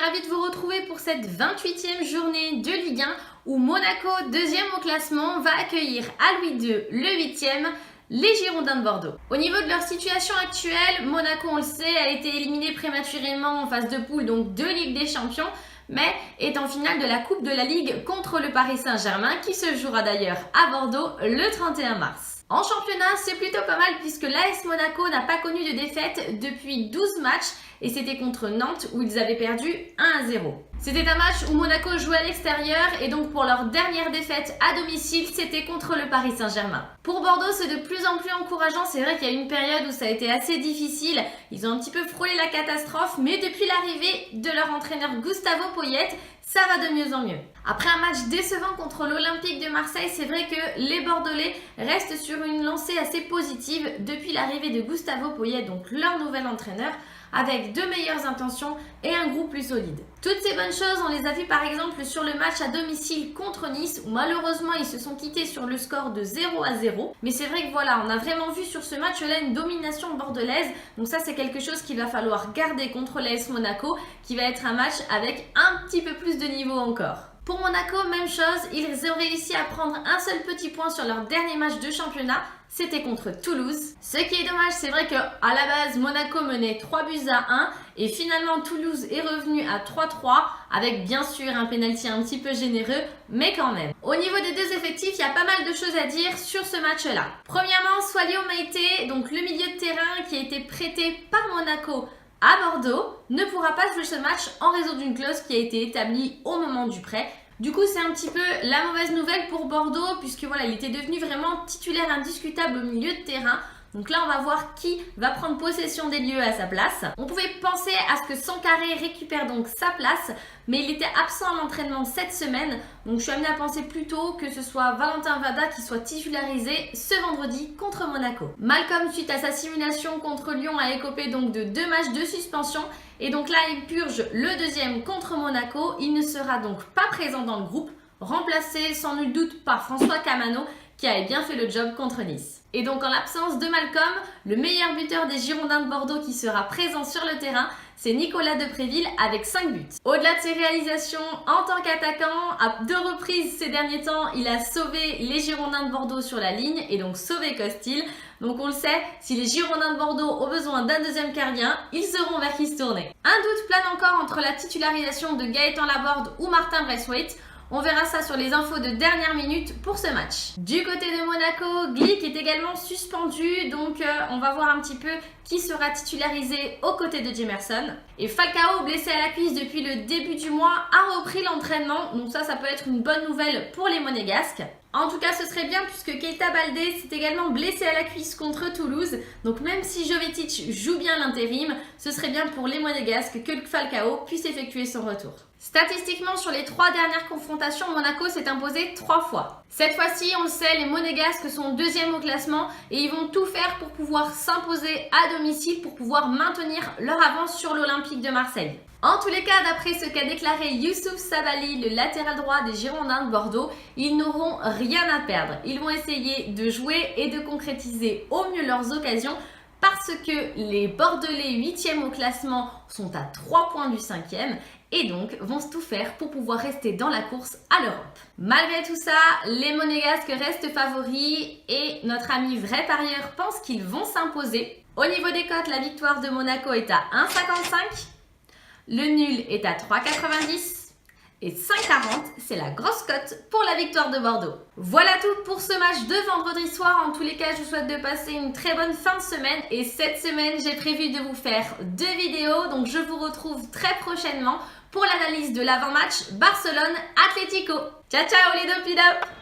ravie de vous retrouver pour cette 28e journée de Ligue 1 où Monaco, deuxième au classement, va accueillir à Louis II, le 8e, les Girondins de Bordeaux. Au niveau de leur situation actuelle, Monaco, on le sait, a été éliminé prématurément en phase de poule, donc de Ligue des Champions, mais est en finale de la Coupe de la Ligue contre le Paris Saint-Germain qui se jouera d'ailleurs à Bordeaux le 31 mars. En championnat, c'est plutôt pas mal puisque l'AS Monaco n'a pas connu de défaite depuis 12 matchs et c'était contre Nantes où ils avaient perdu 1-0. C'était un match où Monaco jouait à l'extérieur et donc pour leur dernière défaite à domicile, c'était contre le Paris Saint-Germain. Pour Bordeaux, c'est de plus en plus encourageant. C'est vrai qu'il y a eu une période où ça a été assez difficile. Ils ont un petit peu frôlé la catastrophe, mais depuis l'arrivée de leur entraîneur Gustavo Poyet, ça va de mieux en mieux. Après un match décevant contre l'Olympique de Marseille, c'est vrai que les Bordelais restent sur une lancée assez positive depuis l'arrivée de Gustavo Poyet, donc leur nouvel entraîneur, avec de meilleures intentions et un groupe plus solide. Toutes ces bonnes choses, on les a vues par exemple sur le match à domicile contre Nice, où malheureusement ils se sont quittés sur le score de 0-0. Mais c'est vrai que voilà, on a vraiment vu sur ce match-là une domination bordelaise. Donc ça, c'est quelque chose qu'il va falloir garder contre l'AS Monaco, qui va être un match avec un petit peu plus de niveau encore. Pour Monaco, même chose, ils ont réussi à prendre un seul petit point sur leur dernier match de championnat, c'était contre Toulouse. Ce qui est dommage, c'est vrai qu'à la base, Monaco menait 3-1 et finalement Toulouse est revenu à 3-3 avec bien sûr un pénalty un petit peu généreux, mais quand même. Au niveau des deux effectifs, il y a pas mal de choses à dire sur ce match-là. Premièrement, Swalio Maïté, donc le milieu de terrain qui a été prêté par Monaco à Bordeaux, ne pourra pas jouer ce match en raison d'une clause qui a été établie au moment du prêt. Du coup, c'est un petit peu la mauvaise nouvelle pour Bordeaux puisque voilà, il était devenu vraiment titulaire indiscutable au milieu de terrain. Donc là, on va voir qui va prendre possession des lieux à sa place. On pouvait penser à ce que Sankaré récupère donc sa place, mais il était absent à l'entraînement cette semaine. Donc je suis amenée à penser plutôt que ce soit Valentin Vada qui soit titularisé ce vendredi contre Monaco. Malcolm, suite à sa simulation contre Lyon, a écopé donc de 2 matchs de suspension. Et donc là, il purge le deuxième contre Monaco. Il ne sera donc pas présent dans le groupe, remplacé sans nul doute par François Camano, qui avait bien fait le job contre Nice. Et donc en l'absence de Malcolm, le meilleur buteur des Girondins de Bordeaux qui sera présent sur le terrain, c'est Nicolas Depréville avec 5 buts. Au-delà de ses réalisations en tant qu'attaquant, à 2 reprises ces derniers temps, il a sauvé les Girondins de Bordeaux sur la ligne et donc sauvé Costil. Donc on le sait, si les Girondins de Bordeaux ont besoin d'un deuxième gardien, ils sauront vers qui se tourner. Un doute plane encore entre la titularisation de Gaëtan Laborde ou Martin Braithwaite. On verra ça sur les infos de dernière minute pour ce match. Du côté de Monaco, Glick est également suspendu, donc on va voir un petit peu qui sera titularisé aux côtés de Jemerson. Et Falcao, blessé à la cuisse depuis le début du mois, a repris l'entraînement, donc ça peut être une bonne nouvelle pour les Monégasques. En tout cas, ce serait bien puisque Keita Baldé s'est également blessé à la cuisse contre Toulouse. Donc même si Jovetic joue bien l'intérim, ce serait bien pour les Monégasques que Falcao puisse effectuer son retour. Statistiquement, sur les 3 dernières confrontations, Monaco s'est imposé 3 fois. Cette fois-ci, on le sait, les Monégasques sont deuxième au classement et ils vont tout faire pour pouvoir s'imposer à domicile, pour pouvoir maintenir leur avance sur l'Olympique de Marseille. En tous les cas, d'après ce qu'a déclaré Youssouf Sabaly, le latéral droit des Girondins de Bordeaux, ils n'auront rien à perdre. Ils vont essayer de jouer et de concrétiser au mieux leurs occasions parce que les Bordelais 8e au classement sont à 3 points du 5e et donc vont tout faire pour pouvoir rester dans la course à l'Europe. Malgré tout ça, les Monégasques restent favoris et notre ami vrai parieur pense qu'ils vont s'imposer. Au niveau des cotes, la victoire de Monaco est à 1,55. Le nul est à 3,90 et 5,40, c'est la grosse cote pour la victoire de Bordeaux. Voilà tout pour ce match de vendredi soir. En tous les cas, je vous souhaite de passer une très bonne fin de semaine. Et cette semaine, j'ai prévu de vous faire 2 vidéos. Donc, je vous retrouve très prochainement pour l'analyse de l'avant-match Barcelone-Atlético. Ciao, ciao les deux pidop!